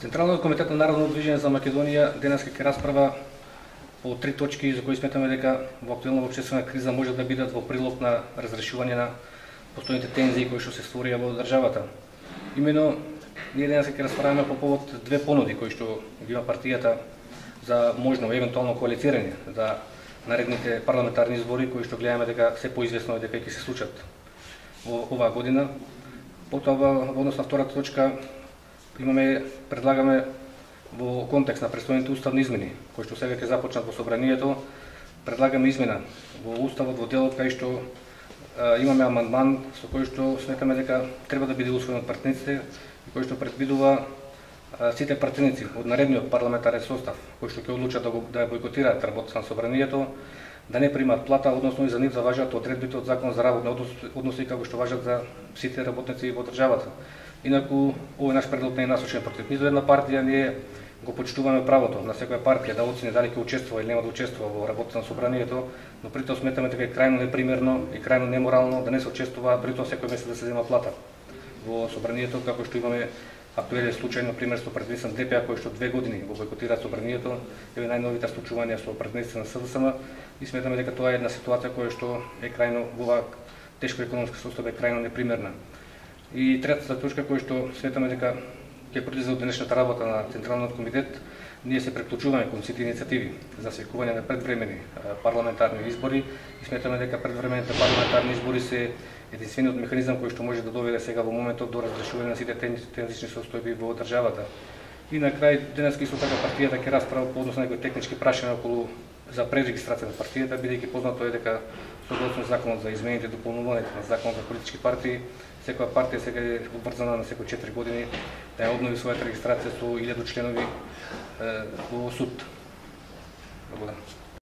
Централниот комитет на Народно движење за Македонија денеска ќе расправа по три точки за кои сметаме дека во актуелна општествена криза може да бидат во прилог на разрешување на постојните тензии кои што се створија во државата. Имено, ние денеска ќе расправаме по повод две понуди кои што ги има партијата за можно евентуално коалицирање за наредните парламентарни избори кои што гледаме дека се поизвестно дека ќе се случат во оваа година. Потоа во однос на втората точка предлагаме во контекст на престојните уставни измени, кои што сега ќе започнат во собранието, предлагаме измена во уставот во делот кај што имаме амандман со кој што сметаме дека треба да биде усвоен од партиниците и кој што предвидува сите партиници од наредниот парламентарен состав кои што ќе одлучат да бойкотираат работата на собранието, да не примат плата, односно и за нив да важат одредбите од Закон за работни односи како што важат за сите работници во државата. Инаку, овој наш предлог не е насочен против ниту една партија, ние го почитуваме правото на секоја партија да оцени дали ќе учествува или нема да учествува во работата на собранието, но при тоа сметаме дека е крајно непримерно и крајно неморално да не се учествува, при тоа секој месец да се зема плата во собранието, како што имаме актуелен случај, на пример, со претседниците на ДПА кои што 2 години го бойкотираат собранието, еве најновите случувања со претседниците на СДСМ и сметаме дека тоа е една ситуација која што е крајно во оваа тешко економска состојба е крајно непримерна. И третата точка која што сметаме дека ќе произлезе од денешната работа на Централниот комитет, ние се преклучуваме кон сите иницијативи за свекување на предвремени парламентарни избори и сметаме дека предвремените парламентарни избори се единствениот механизам кој што може да доведе сега во моментот до разрешување на сите тензични состојби во државата. И на крај денеска исто така партијата ќе расправа по однос на некои технички прашања околу за пререгистрација на партијата, бидејќи познато е дека согласно законот за измените и дополнувањето на законот за политички партии, секоја партија сега е обврзана на секои 4 години да ја обнови својата регистрација со 1000 членови во суд. Благодарам.